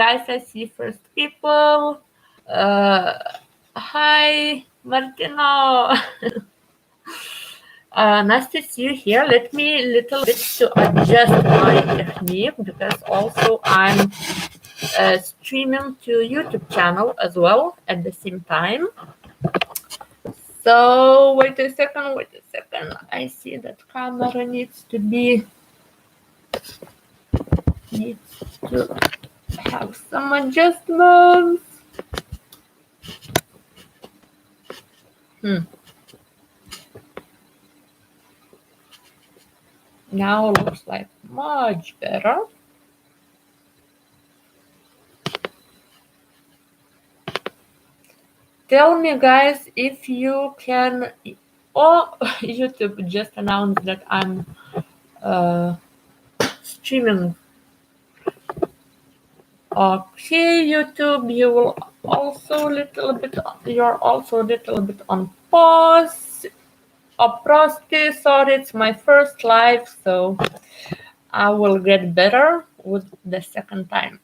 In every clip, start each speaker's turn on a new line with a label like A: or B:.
A: Guys, I see first people. Uh, Hi, Martino. Nice to see you here. Let me little bit to adjust my technique because also I'm streaming to YouTube channel as well at the same time. So wait a second. I see that camera needs to have some adjustments. Now looks like much better. Tell me, guys, if you can. Oh, YouTube just announced that I'm streaming. Okay, YouTube, you will also little bit. You're also a little bit on pause. Oprosti, sorry, it's my first live, so I will get better with the second time.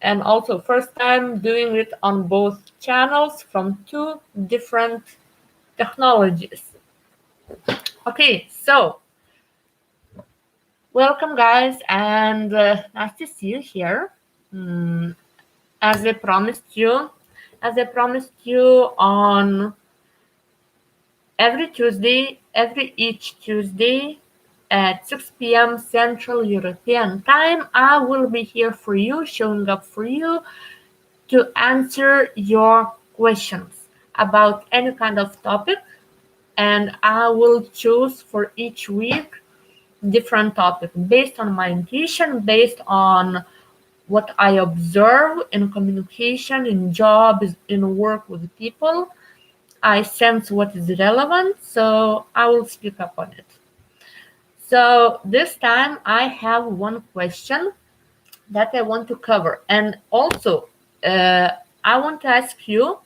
A: And also first time doing it on both channels from two different technologies. Okay, so welcome guys, and nice to see you here. As I promised you on each Tuesday at 6 p.m. Central European Time, I will be here for you, showing up for you to answer your questions about any kind of topic, and I will choose for each week different topic based on my intuition, based on what I observe in communication, in jobs, in work with people. I sense what is relevant, so I will speak up on it. So this time I have one question that I want to cover. And also, I want to ask you,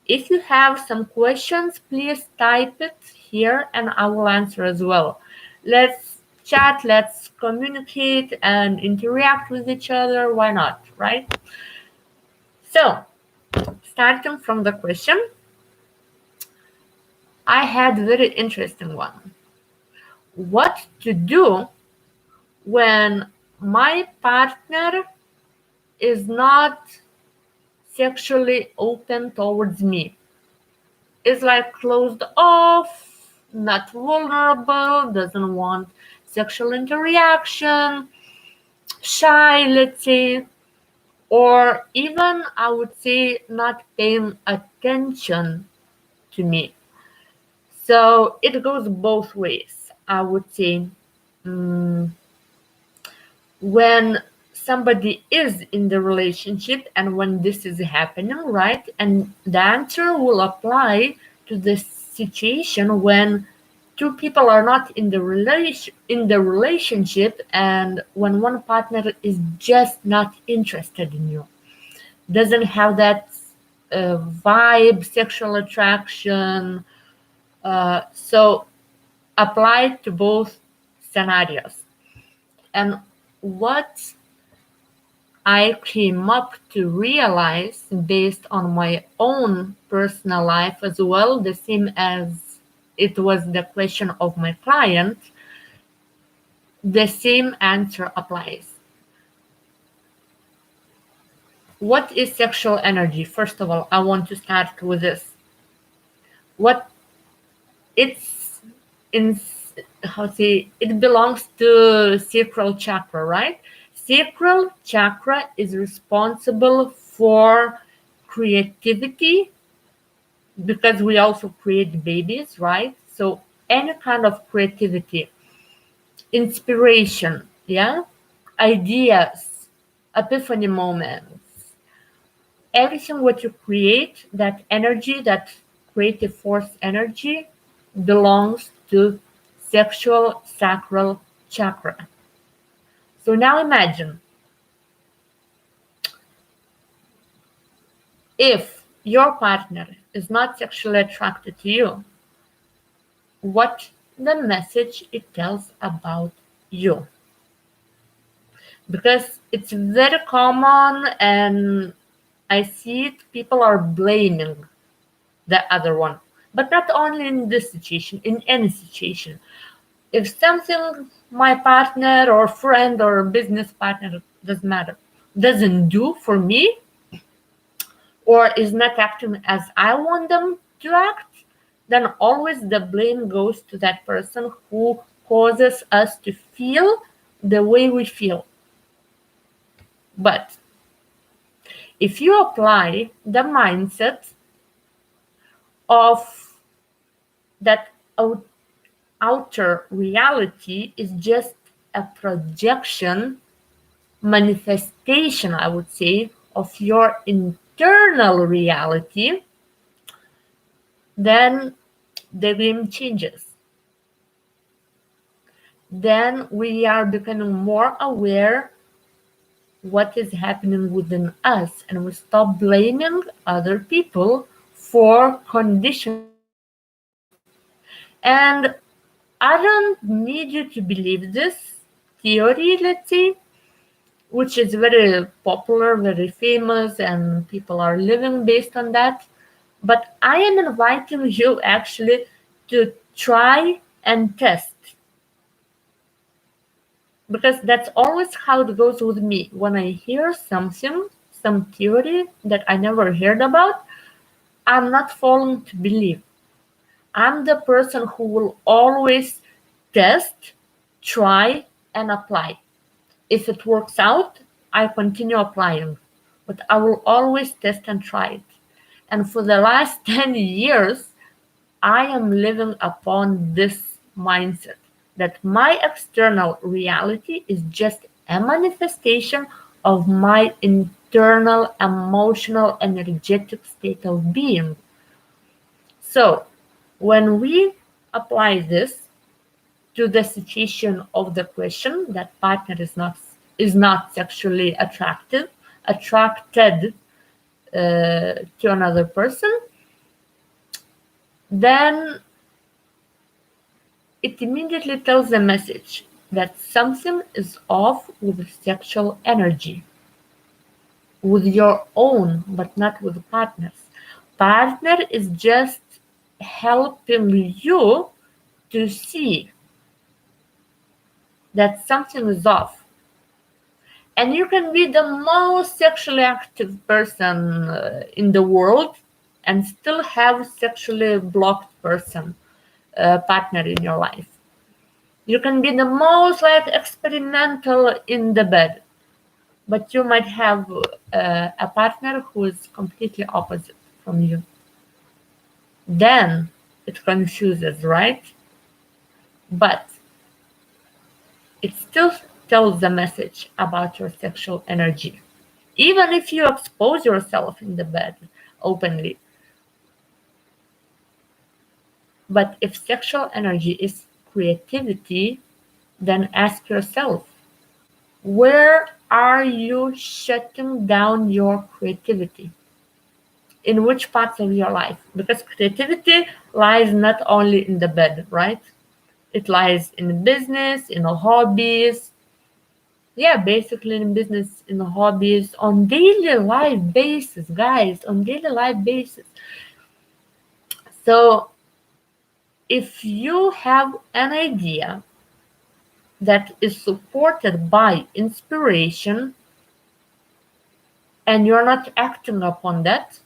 A: if you have some questions, please type it here and I will answer as well. Let's chat, let's communicate and interact with each other. Why not, right? So, starting from the question, I had a very interesting one. What to do when my partner is not sexually open towards me? Is like closed off, not vulnerable, doesn't want sexual interaction, shy, let's say, or even I would say not paying attention to me. So it goes both ways. I would say when somebody is in the relationship and when this is happening, right? And the answer will apply to the situation when two people are not in the relationship and when one partner is just not interested in you, doesn't have that vibe, sexual attraction. So apply to both scenarios. And what I came up to realize based on my own personal life as well, the same as it was the question of my client, the same answer applies. What is sexual energy? First of all, I want to start with this. What it's in, it belongs to sacral chakra, right? Sacral chakra is responsible for creativity because we also create babies, right? So any kind of creativity, inspiration, ideas, epiphany moments, everything what you create, that energy, that creative force energy belongs to sexual sacral chakra. So now imagine if your partner is not sexually attracted to you, what the message it tells about you. because it's very common, and I see it, people are blaming the other one. But not only in this situation, in any situation. If something my partner or friend or business partner, doesn't matter, doesn't do for me, or is not acting as I want them to act, then always the blame goes to that person who causes us to feel the way we feel. But if you apply the mindset of that outer reality is just a projection, manifestation, I would say, of your internal reality, then the game changes. Then we are becoming more aware what is happening within us, and we stop blaming other people for conditions we have. And I don't need you to believe this theory, let's say, which is very popular, very famous, and people are living based on that. But I am inviting you actually to try and test, because that's always how it goes with me. When I hear something, some theory that I never heard about, I'm not falling to believe. I'm the person who will always test, try, and apply. If it works out, I continue applying, but I will always test and try it. And for the last 10 years, I am living upon this mindset that my external reality is just a manifestation of my internal, emotional, energetic state of being. So, when we apply this to the situation of the question that partner is not sexually attracted to another person, then it immediately tells the message that something is off with the sexual energy, with your own, but not with partners. Partner is just helping you to see that something is off. And you can be the most sexually active person in the world and still have sexually blocked partner in your life. You can be the most like experimental in the bed, but you might have a partner who is completely opposite from you. Then it confuses, right? But it still tells the message about your sexual energy. Even if you expose yourself in the bed openly. But if sexual energy is creativity, then ask yourself, where are you shutting down your creativity? In which parts of your life? Because creativity lies not only in the bed, right? It lies in business, in hobbies. Yeah, basically in business, in hobbies, on daily life basis, guys, on daily life basis. So if you have an idea that is supported by inspiration and you're not acting upon that,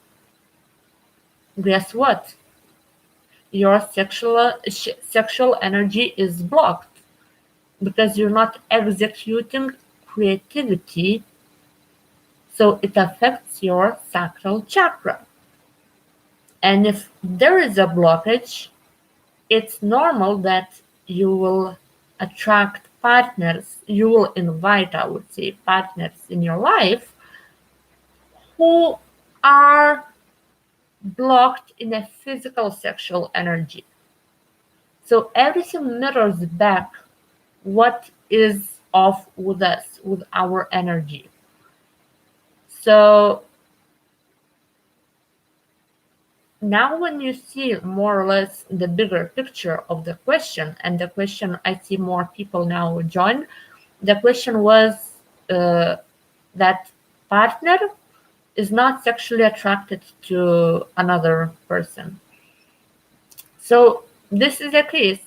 A: guess what? Your sexual energy is blocked because you're not executing creativity, so it affects your sacral chakra. And if there is a blockage, it's normal that you will attract partners, you will invite, I would say, partners in your life who are blocked in a physical sexual energy. So everything mirrors back what is off with us, with our energy. So now when you see more or less the bigger picture of the question, and the question I see more people now join, the question was, that partner is not sexually attracted to another person. So this is the case.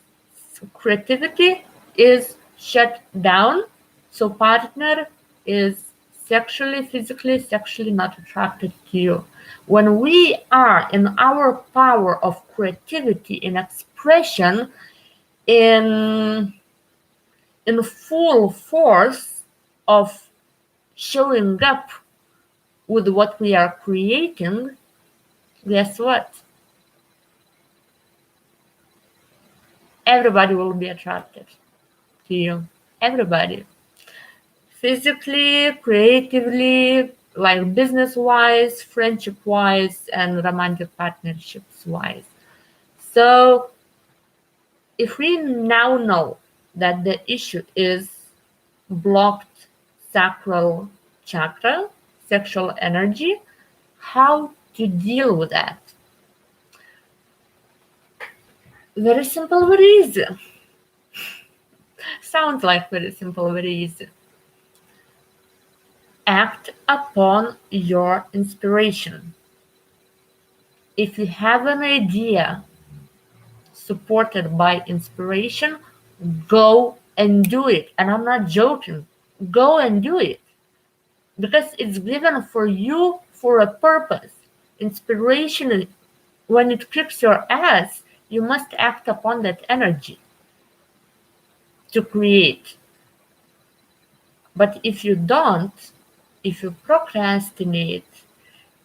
A: Creativity is shut down, so partner is physically, sexually not attracted to you. When we are in our power of creativity in expression, in full force of showing up with what we are creating, guess what? Everybody will be attracted to you. Everybody. Physically, creatively, like business wise, friendship wise, and romantic partnerships wise. So, if we now know that the issue is blocked sacral chakra, sexual energy, how to deal with that? Very simple, very easy. Sounds like very simple, very easy. Act upon your inspiration. If you have an idea supported by inspiration, go and do it. And I'm not joking. Go and do it. Because it's given for you for a purpose. Inspiration, when it kicks your ass, you must act upon that energy to create. But if you don't, if you procrastinate,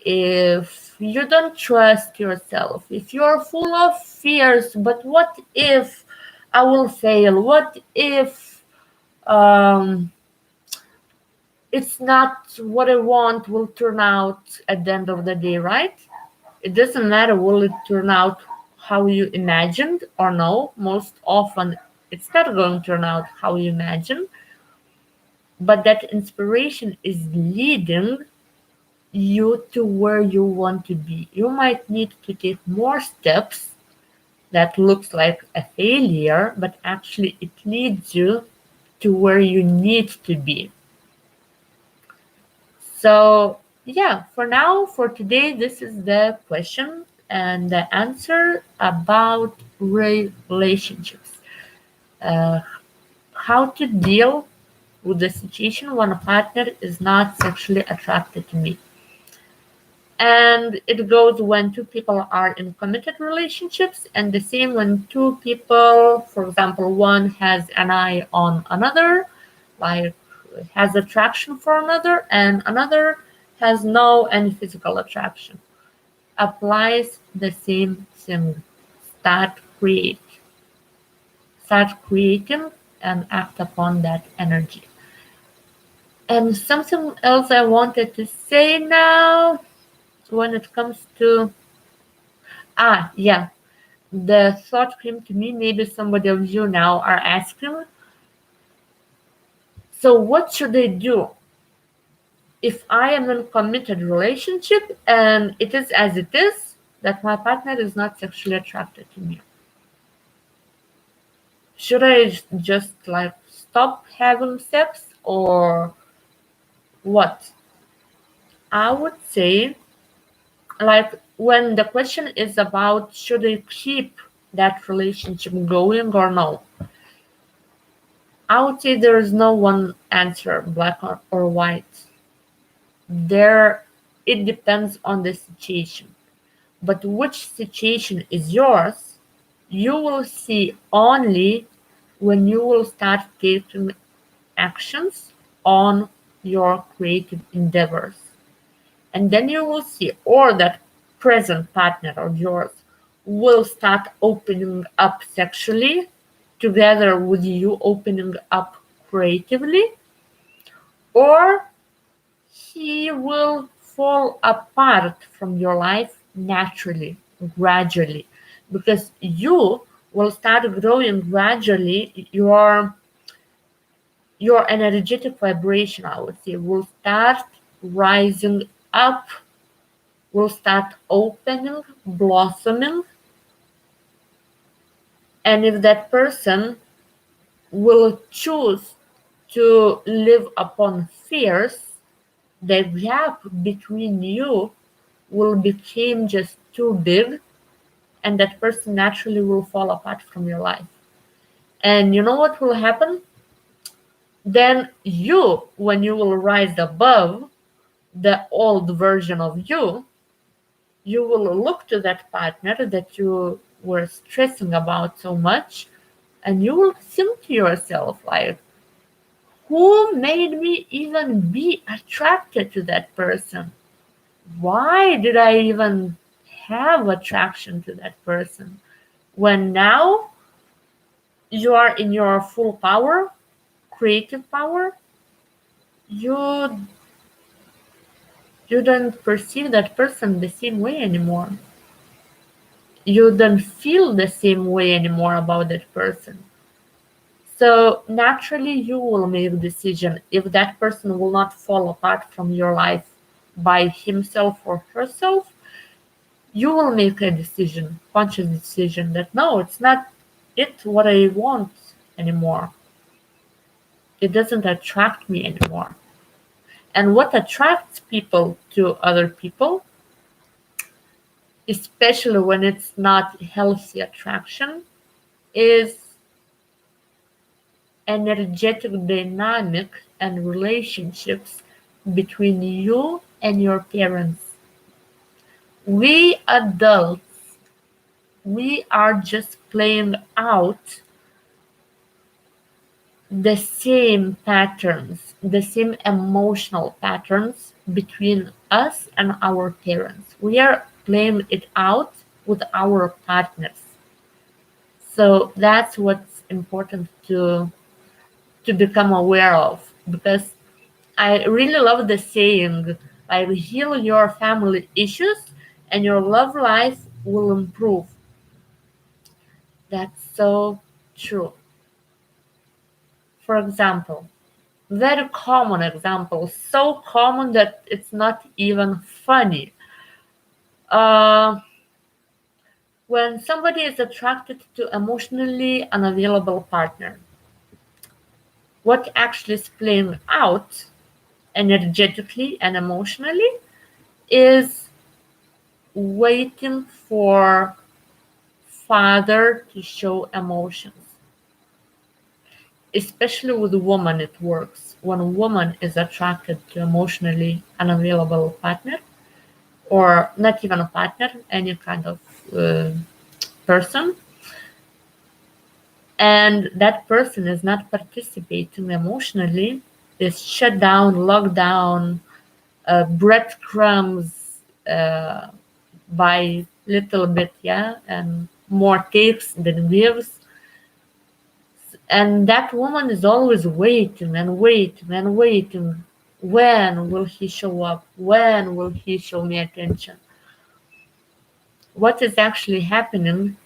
A: if you don't trust yourself, if you're full of fears, but what if I will fail? What if it's not what I want will turn out at the end of the day, right? It doesn't matter will it turn out how you imagined or no. Most often it's not going to turn out how you imagine. But that inspiration is leading you to where you want to be. You might need to take more steps that looks like a failure, but actually it leads you to where you need to be. So yeah, for now, for today, this is the question and the answer about relationships. How to deal with the situation when a partner is not sexually attracted to me. And it goes when two people are in committed relationships, and the same when two people, for example, one has an eye on another, like has attraction for another, and another has no any physical attraction. Applies the same thing. Start creating and act upon that energy. And something else I wanted to say now when it comes to the thought came to me, maybe somebody of you now are asking, so what should I do if I am in a committed relationship and it is as it is that my partner is not sexually attracted to me? Should I just like stop having sex or what? I would say, like, when the question is about should I keep that relationship going or no, I would say there is no one answer, black or white. It depends on the situation. But which situation is yours, you will see only when you will start taking actions on your creative endeavors. And then you will see, or that present partner of yours will start opening up sexually together with you opening up creatively, or he will fall apart from your life naturally, gradually, because you will start growing gradually. Your energetic vibration, I would say, will start rising up, will start opening, blossoming. And if that person will choose to live upon fears, the gap between you will become just too big, and that person naturally will fall apart from your life. And you know what will happen? Then you, when you will rise above the old version of you, you will look to that partner that you were stressing about so much, and you will think to yourself, like, who made me even be attracted to that person? Why did I even have attraction to that person? When now you are in your full power, creative power, you you don't perceive that person the same way anymore. You don't feel the same way anymore about that person. So naturally you will make a decision. If that person will not fall apart from your life by himself or herself, you will make a decision, conscious decision, that no, it's not what I want anymore. It doesn't attract me anymore. And what attracts people to other people, especially when it's not healthy attraction, is energetic dynamic and relationships between you and your parents. We adults, we are just playing out the same patterns, the same emotional patterns between us and our parents. We are playing it out with our partners. So that's what's important to become aware of, because I really love the saying, like, heal your family issues and your love life will improve. That's so true. For example, very common example, so common that it's not even funny. Uh, when somebody is attracted to emotionally unavailable partner, what actually is playing out energetically and emotionally is waiting for father to show emotions. Especially with a woman, it works. When a woman is attracted to emotionally unavailable partner, or not even a partner, any kind of person, and that person is not participating emotionally, is shut down, locked down, breadcrumbs by little bit, yeah, and more takes than gives. And that woman is always waiting and waiting and waiting. When will he show up? When will he show me attention? What is actually happening?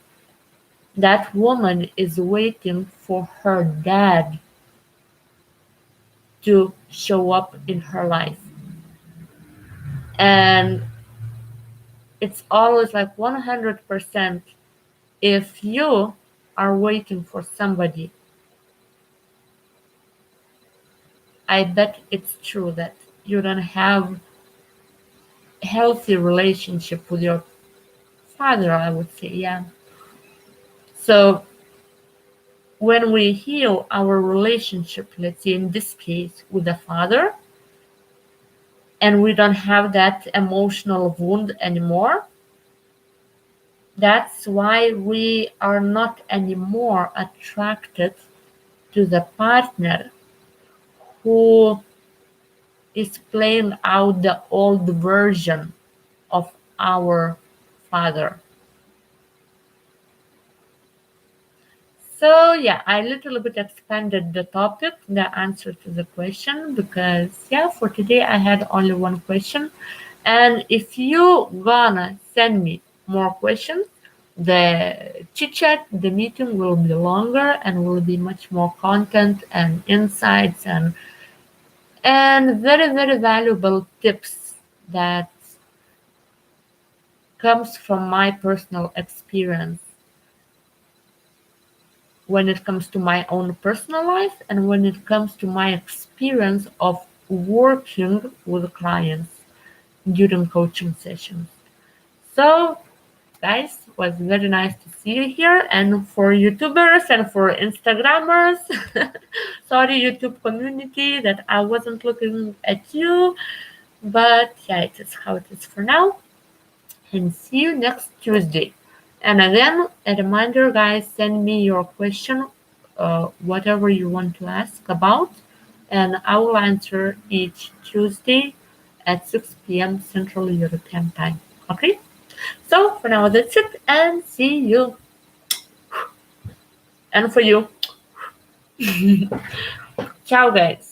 A: That woman is waiting for her dad to show up in her life. And it's always like 100%. If you are waiting for somebody, I bet it's true that you don't have healthy relationship with your father, I would say, yeah. So when we heal our relationship, let's say in this case with the father, and we don't have that emotional wound anymore, that's why we are not anymore attracted to the partner who is playing out the old version of our father. So yeah, I little bit expanded the topic, the answer to the question, because yeah, for today I had only one question. And if you gonna send me more questions, the chit chat, the meeting will be longer and will be much more content and insights and very, very valuable tips that comes from my personal experience when it comes to my own personal life and when it comes to my experience of working with clients during coaching sessions. So, guys, was very nice to see you here. And for YouTubers and for Instagrammers, sorry, YouTube community, that I wasn't looking at you. But yeah, it is how it is for now. And see you next Tuesday. And again, a reminder, guys, send me your question, whatever you want to ask about, and I will answer each Tuesday at 6 p.m. Central European Time. Okay? So for now, that's it, and see you. And for you, ciao, guys.